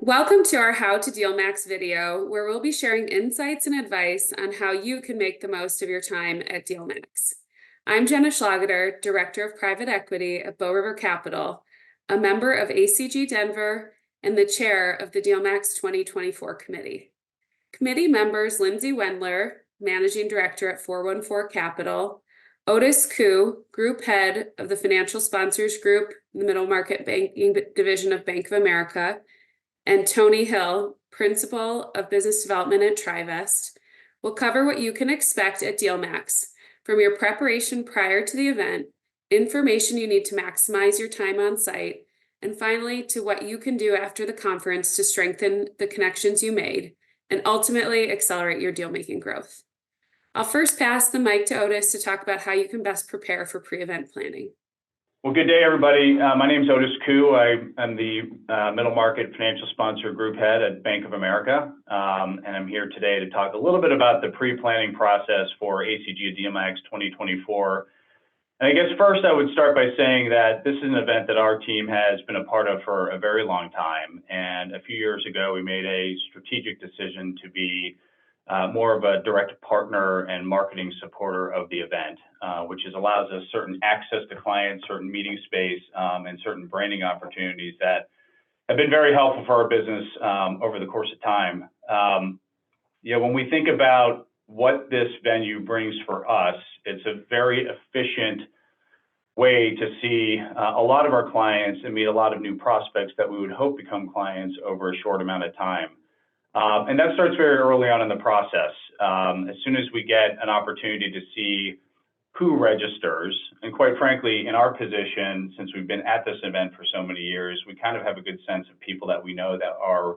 Welcome to our How to DealMAX video, where we'll be sharing insights and advice on how you can make the most of your time at DealMAX. I'm Jenna Schlageter, Director of Private Equity at Bow River Capital, a member of ACG Denver, and the Chair of the DealMAX 2024 Committee. Committee members Lindsay Wendler, Managing Director at 414 Capital, Otis Koo, Group Head of the Financial Sponsors Group, the Middle Market Banking Division of Bank of America, and Tony Hill, Principal of Business Development at Trivest, will cover what you can expect at DealMAX, from your preparation prior to the event, information you need to maximize your time on site, and finally to what you can do after the conference to strengthen the connections you made and ultimately accelerate your deal-making growth. I'll first pass the mic to Otis to talk about how you can best prepare for pre-event planning. Well, good day, everybody. My name is Otis Koo. I am the Middle Market Financial Sponsor Group Head at Bank of America, and I'm here today to talk a little bit about the pre-planning process for ACG DealMAX 2024. And I guess first I would start by saying that this is an event that our team has been a part of for a very long time. And a few years ago, we made a strategic decision to be more of a direct partner and marketing supporter of the event, which allows us certain access to clients, certain meeting space, and certain branding opportunities that have been very helpful for our business over the course of time. When we think about what this venue brings for us, it's a very efficient way to see a lot of our clients and meet a lot of new prospects that we would hope become clients over a short amount of time. And that starts very early on in the process. As soon as we get an opportunity to see who registers, and quite frankly, in our position, since we've been at this event for so many years, we kind of have a good sense of people that we know that are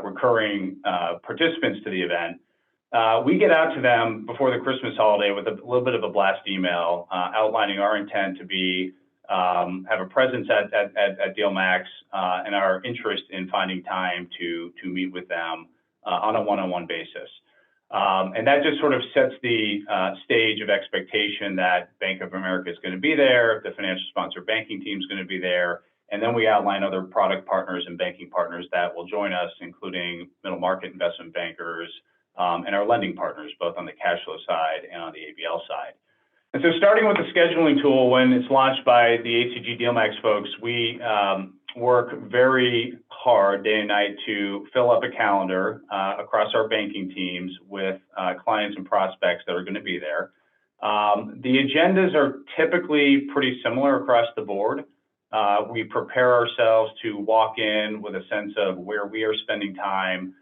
recurring participants to the event. We get out to them before the Christmas holiday with a little bit of a blast email outlining our intent to be have a presence at DealMAX and our interest in finding time to meet with them on a one-on-one basis. And that just sort of sets the stage of expectation that Bank of America is going to be there, the financial sponsor banking team is going to be there, and then we outline other product partners and banking partners that will join us, including middle market investment bankers and our lending partners, both on the cash flow side and on the ABL side. And so starting with the scheduling tool, when it's launched by the ACG DealMAX folks, we work very hard day and night to fill up a calendar across our banking teams with clients and prospects that are going to be there. The agendas are typically pretty similar across the board. We prepare ourselves to walk in with a sense of where we are spending time,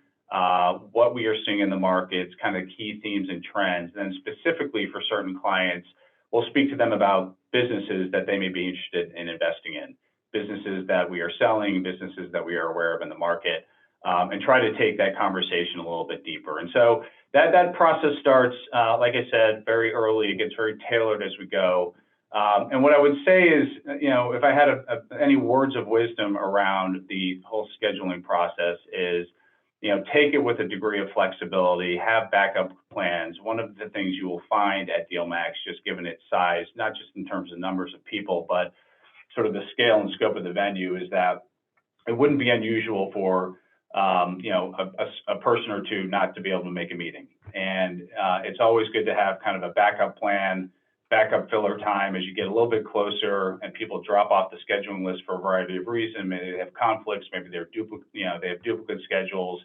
what we are seeing in the markets, kind of key themes and trends. And then specifically for certain clients, we'll speak to them about businesses that they may be interested in investing in, businesses that we are selling, businesses that we are aware of in the market, and try to take that conversation a little bit deeper. And so that process starts, like I said, very early. It gets very tailored as we go. And what I would say is, if I had any words of wisdom around the whole scheduling process is, take it with a degree of flexibility, have backup plans. One of the things you will find at DealMAX, just given its size, not just in terms of numbers of people, but sort of the scale and scope of the venue, is that it wouldn't be unusual for a person or two not to be able to make a meeting. And it's always good to have kind of a backup plan, backup filler time as you get a little bit closer and people drop off the scheduling list for a variety of reasons. Maybe they have conflicts, maybe they have duplicate schedules.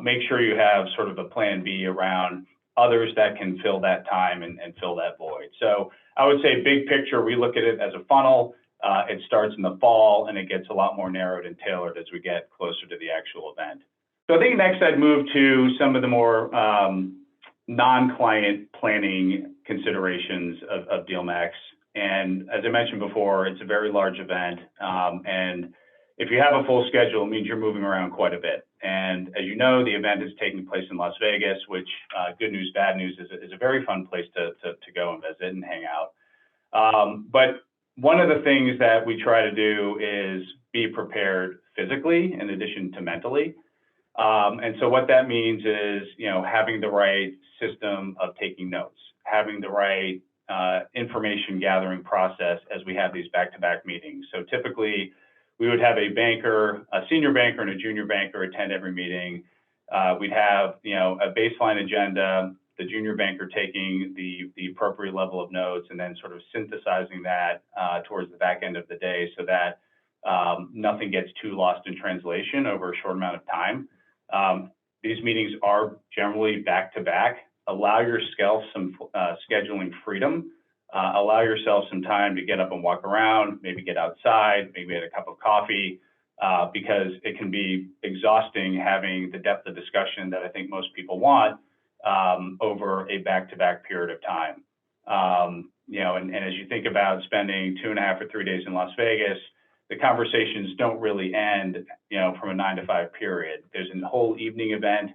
Make sure you have sort of a plan B around others that can fill that time and fill that void. So I would say big picture, we look at it as a funnel. It starts in the fall and it gets a lot more narrowed and tailored as we get closer to the actual event. So I think next I'd move to some of the more non-client planning considerations of DealMAX. And as I mentioned before, it's a very large event. And if you have a full schedule, it means you're moving around quite a bit. And as you know, the event is taking place in Las Vegas, which, good news, bad news, is a very fun place to go and visit and hang out. But one of the things that we try to do is be prepared physically in addition to mentally. And so what that means is, having the right system of taking notes, having the right information gathering process as we have these back-to-back meetings. So typically, we would have a banker, a senior banker and a junior banker attend every meeting. We'd have, a baseline agenda, the junior banker taking the appropriate level of notes and then sort of synthesizing that towards the back end of the day so that nothing gets too lost in translation over a short amount of time. These meetings are generally back-to-back. Allow yourself some scheduling freedom. Allow yourself some time to get up and walk around, maybe get outside, maybe get a cup of coffee, because it can be exhausting having the depth of discussion that I think most people want over a back-to-back period of time. And as you think about spending 2.5 or 3 days in Las Vegas, the conversations don't really end, from a 9 to 5 period. There's a whole evening event.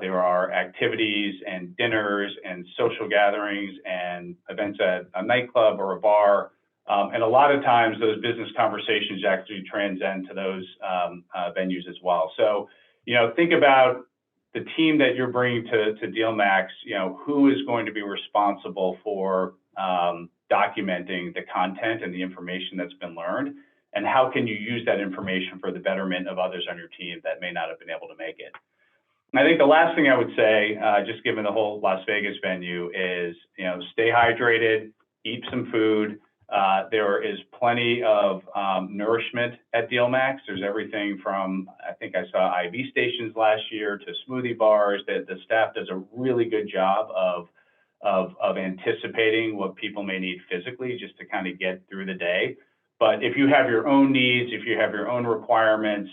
There are activities and dinners and social gatherings and events at a nightclub or a bar. And a lot of times those business conversations actually transcend to those venues as well. So, think about the team that you're bringing to DealMAX, who is going to be responsible for documenting the content and the information that's been learned, and how can you use that information for the betterment of others on your team that may not have been able to make it. I think the last thing I would say, just given the whole Las Vegas venue, is, stay hydrated, eat some food. There is plenty of nourishment at DealMAX. There's everything from, I think I saw IV stations last year to smoothie bars. That the staff does a really good job of anticipating what people may need physically just to kind of get through the day. But if you have your own needs, if you have your own requirements,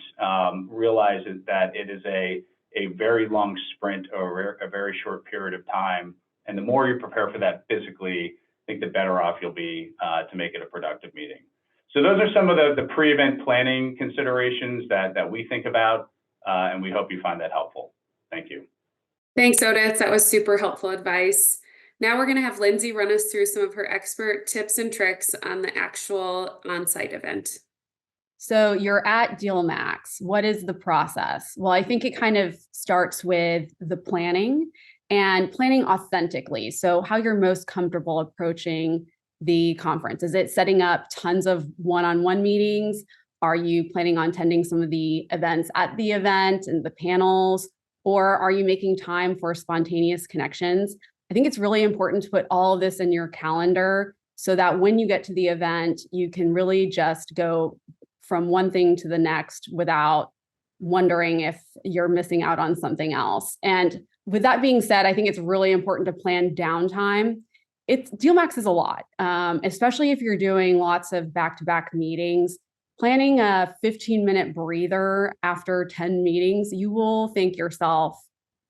realize that it is a very long sprint over a very short period of time. And the more you prepare for that physically, I think the better off you'll be to make it a productive meeting. So those are some of the pre-event planning considerations that we think about, and we hope you find that helpful. Thank you. Thanks, Otis. That was super helpful advice. Now we're going to have Lindsay run us through some of her expert tips and tricks on the actual on-site event. So you're at DealMAX. What is the process? Well, I think it kind of starts with the planning and planning authentically. So how you're most comfortable approaching the conference. Is it setting up tons of one-on-one meetings? Are you planning on attending some of the events at the event and the panels? Or are you making time for spontaneous connections? I think it's really important to put all of this in your calendar so that when you get to the event, you can really just go from one thing to the next without wondering if you're missing out on something else. And with that being said, I think it's really important to plan downtime. DealMAX is a lot, especially if you're doing lots of back-to-back meetings. Planning a 15-minute breather after 10 meetings, you will thank yourself.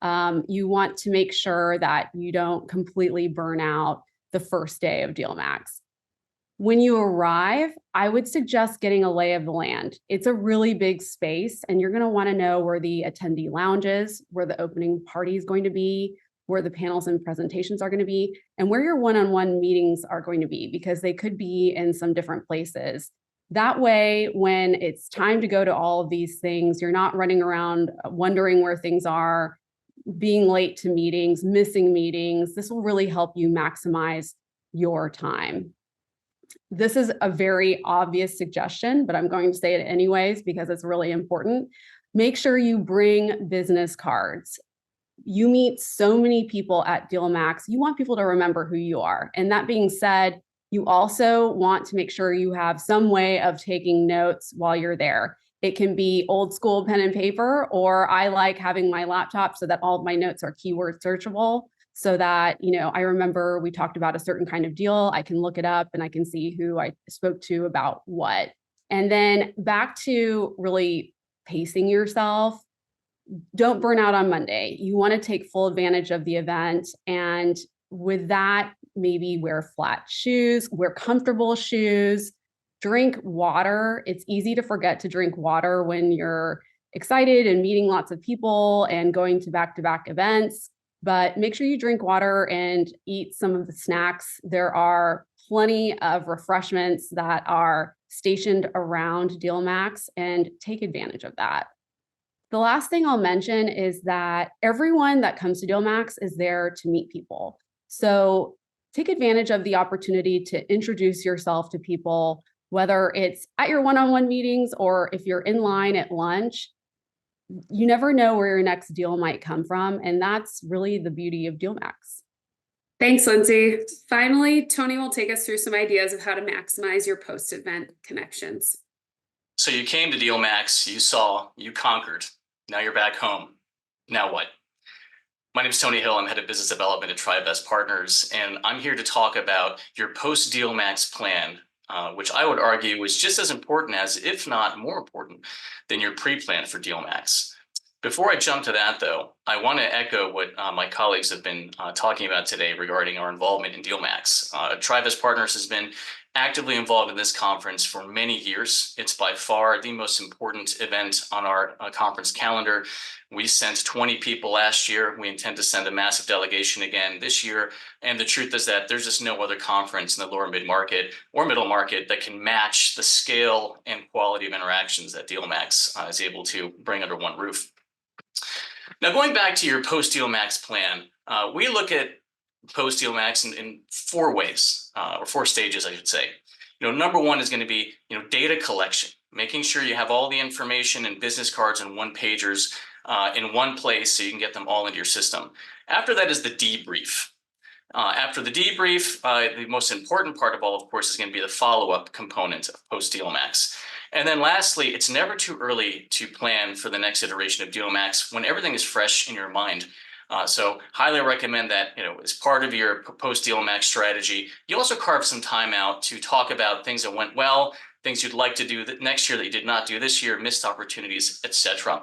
You want to make sure that you don't completely burn out the first day of DealMAX. When you arrive, I would suggest getting a lay of the land. It's a really big space, and you're going to want to know where the attendee lounge is, where the opening party is going to be, where the panels and presentations are going to be, and where your one-on-one meetings are going to be, because they could be in some different places. That way, when it's time to go to all of these things, you're not running around wondering where things are, being late to meetings, missing meetings. This will really help you maximize your time. This is a very obvious suggestion, but I'm going to say it anyways because it's really important. Make sure you bring business cards. You meet so many people at DealMAX. You want people to remember who you are. And that being said, you also want to make sure you have some way of taking notes while you're there. It can be old school pen and paper, or I like having my laptop so that all of my notes are keyword searchable, so that, I remember we talked about a certain kind of deal. I can look it up and I can see who I spoke to about what. And then back to really pacing yourself. Don't burn out on Monday. You want to take full advantage of the event. And with that, maybe wear flat shoes, wear comfortable shoes, drink water. It's easy to forget to drink water when you're excited and meeting lots of people and going to back-to-back events. But make sure you drink water and eat some of the snacks. There are plenty of refreshments that are stationed around DealMAX, and take advantage of that. The last thing I'll mention is that everyone that comes to DealMAX is there to meet people. So take advantage of the opportunity to introduce yourself to people, whether it's at your one-on-one meetings or if you're in line at lunch. You never know where your next deal might come from. And that's really the beauty of DealMAX. Thanks, Lindsay. Finally, Tony will take us through some ideas of how to maximize your post-event connections. So you came to DealMAX, you saw, you conquered. Now you're back home. Now what? My name is Tony Hill. I'm head of business development at TriVest Partners, and I'm here to talk about your post-DealMAX plan, which I would argue is just as important as, if not more important, than your pre-plan for DealMAX. Before I jump to that, though, I want to echo what my colleagues have been talking about today regarding our involvement in DealMAX. TriVest Partners has been actively involved in this conference for many years. It's by far the most important event on our conference calendar. We sent 20 people last year. We intend to send a massive delegation again this year. And the truth is that there's just no other conference in the lower mid-market or middle market that can match the scale and quality of interactions that DealMAX is able to bring under one roof. Now, going back to your post-DealMAX plan, we look at post-DealMAX in four ways, or four stages, I should say. Number one is going to be, data collection, making sure you have all the information and business cards and one-pagers in one place so you can get them all into your system. After that is the debrief. After the debrief, the most important part of all, of course, is going to be the follow-up component of post-DealMAX. And then lastly, it's never too early to plan for the next iteration of DealMAX when everything is fresh in your mind. So highly recommend that, as part of your post-DealMAX strategy, you also carve some time out to talk about things that went well, things you'd like to do next year that you did not do this year, missed opportunities, etc.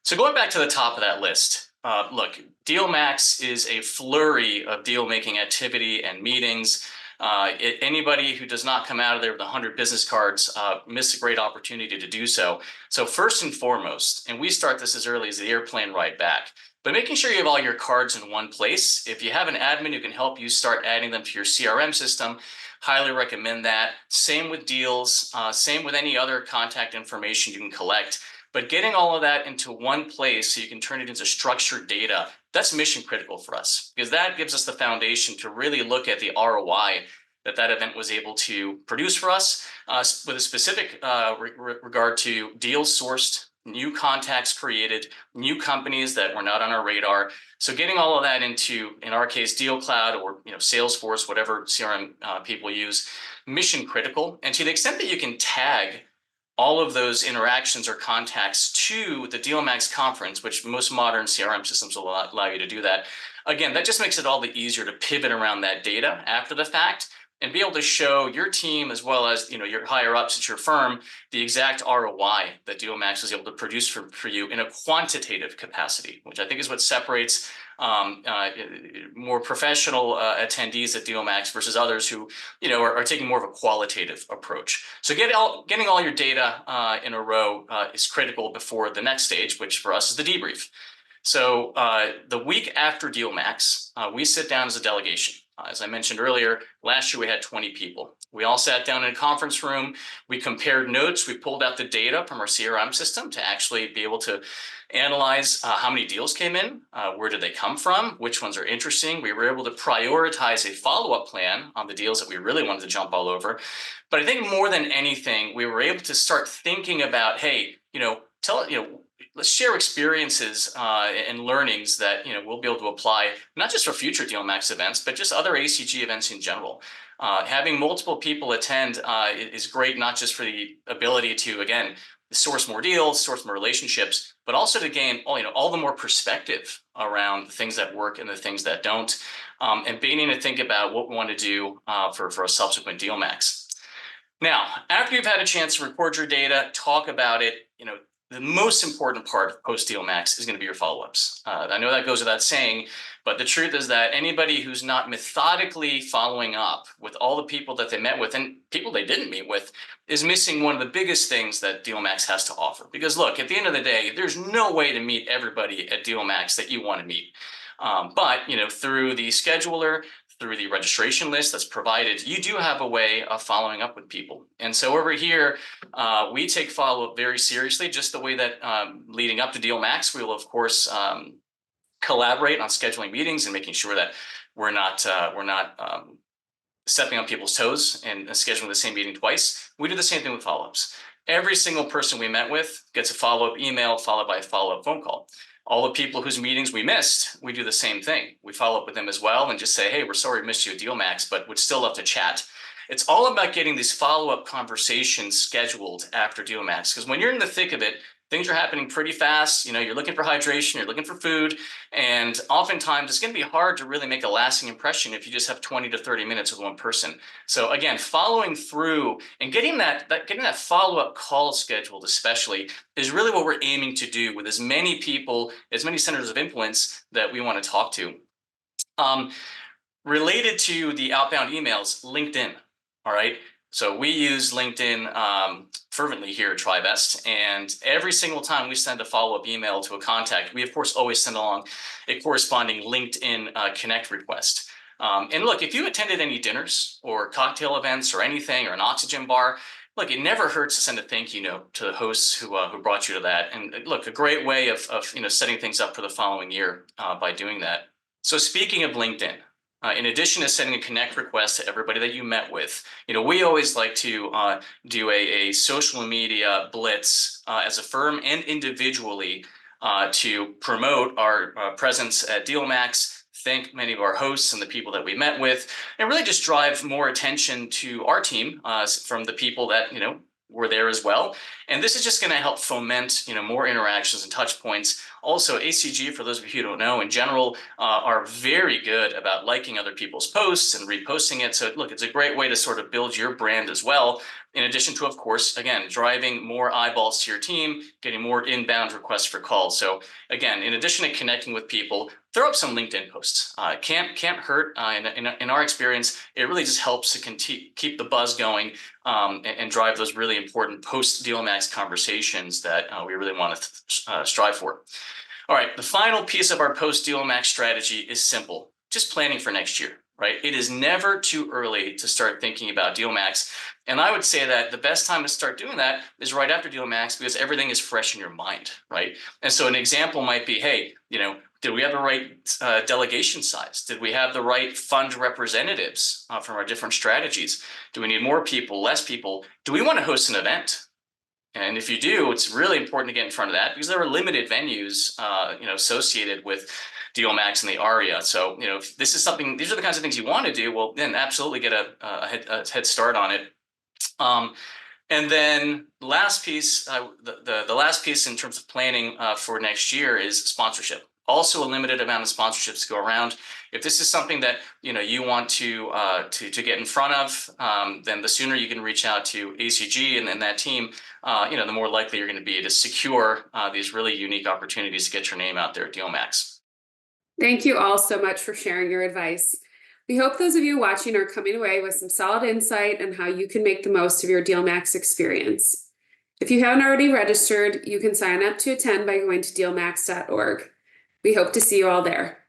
So going back to the top of that list, look, DealMAX is a flurry of deal-making activity and meetings. Anybody who does not come out of there with 100 business cards miss a great opportunity to do so. So first and foremost, and we start this as early as the airplane ride back, but making sure you have all your cards in one place. If you have an admin who can help you start adding them to your CRM system, highly recommend that. Same with deals, same with any other contact information you can collect. But getting all of that into one place so you can turn it into structured data, that's mission critical for us, because that gives us the foundation to really look at the ROI that event was able to produce for us, with a specific regard to deals sourced, new contacts created, new companies that were not on our radar. So getting all of that into, in our case, Deal Cloud or Salesforce, whatever CRM people use, mission critical. And to the extent that you can tag all of those interactions or contacts to the DealMAX conference, which most modern CRM systems will allow you to do that. Again, that just makes it all the easier to pivot around that data after the fact and be able to show your team as well as your higher ups at your firm the exact ROI that DealMAX was able to produce for you in a quantitative capacity, which I think is what separates more professional attendees at DealMAX versus others who are taking more of a qualitative approach. So getting all your data in a row is critical before the next stage, which for us is the debrief. So the week after DealMAX, we sit down as a delegation. As I mentioned earlier, last year we had 20 people. We all sat down in a conference room. We compared notes. We pulled out the data from our CRM system to actually be able to analyze how many deals came in, where did they come from, which ones are interesting. We were able to prioritize a follow-up plan on the deals that we really wanted to jump all over. But I think more than anything, we were able to start thinking about, hey, let's share experiences and learnings that we'll be able to apply, not just for future DealMAX events, but just other ACG events in general. Having multiple people attend is great, not just for the ability to, again, source more deals, source more relationships, but also to gain all the more perspective around the things that work and the things that don't, and beginning to think about what we want to do for a subsequent DealMAX. Now, after you've had a chance to record your data, talk about it, the most important part of post-DealMAX is going to be your follow-ups. I know that goes without saying, but the truth is that anybody who's not methodically following up with all the people that they met with and people they didn't meet with is missing one of the biggest things that DealMAX has to offer. Because look, at the end of the day, there's no way to meet everybody at DealMAX that you want to meet. But through the scheduler, through the registration list that's provided, you do have a way of following up with people. And so over here, we take follow-up very seriously, just the way that leading up to DealMAX, we will, of course, collaborate on scheduling meetings and making sure that we're not stepping on people's toes and scheduling the same meeting twice. We do the same thing with follow-ups. Every single person we met with gets a follow-up email followed by a follow-up phone call. All the people whose meetings we missed, we do the same thing. We follow up with them as well and just say, hey, we're sorry we missed you at DealMAX, but would still love to chat. It's all about getting these follow-up conversations scheduled after DealMAX, because when you're in the thick of it, things are happening pretty fast. You know, you're looking for hydration, you're looking for food, and oftentimes it's going to be hard to really make a lasting impression if you just have 20 to 30 minutes with one person. So again, following through and getting that follow-up call scheduled especially is really what we're aiming to do with as many people, as many centers of influence that we want to talk to. Related to the outbound emails, LinkedIn, all right? So we use LinkedIn fervently here at TriVest, and every single time we send a follow-up email to a contact, we of course always send along a corresponding LinkedIn Connect request. And look, if you attended any dinners or cocktail events or anything, or an oxygen bar, look, it never hurts to send a thank you note to the hosts who brought you to that. And look, a great way of setting things up for the following year by doing that. So speaking of LinkedIn, in addition to sending a connect request to everybody that you met with, we always like to do a social media blitz as a firm and individually to promote our presence at DealMAX, thank many of our hosts and the people that we met with, and really just drive more attention to our team from the people that, were there as well. And this is just going to help foment, more interactions and touch points. Also, ACG, for those of you who don't know, in general, are very good about liking other people's posts and reposting it. So look, it's a great way to sort of build your brand as well. In addition to, of course, again, driving more eyeballs to your team, getting more inbound requests for calls. So again, in addition to connecting with people, throw up some LinkedIn posts. Can't hurt. In our experience, it really just helps to keep the buzz going and drive those really important post-DealMAX conversations that we really want to strive for. All right, the final piece of our post-DealMAX strategy is simple, just planning for next year, right? It is never too early to start thinking about DealMAX. And I would say that the best time to start doing that is right after DealMAX, because everything is fresh in your mind, right? And so an example might be, hey, did we have the right delegation size? Did we have the right fund representatives from our different strategies? Do we need more people, less people? Do we want to host an event? And if you do, it's really important to get in front of that, because there are limited venues, associated with DealMAX and the ARIA. So, if this is something, these are the kinds of things you want to do, well, then absolutely get a head start on it. And then the last piece, the last piece in terms of planning for next year is sponsorship. Also a limited amount of sponsorships to go around. If this is something that you want to get in front of, then the sooner you can reach out to ACG and that team, the more likely you're going to be to secure these really unique opportunities to get your name out there at DealMAX. Thank you all so much for sharing your advice. We hope those of you watching are coming away with some solid insight on how you can make the most of your DealMAX experience. If you haven't already registered, you can sign up to attend by going to dealmax.org. We hope to see you all there.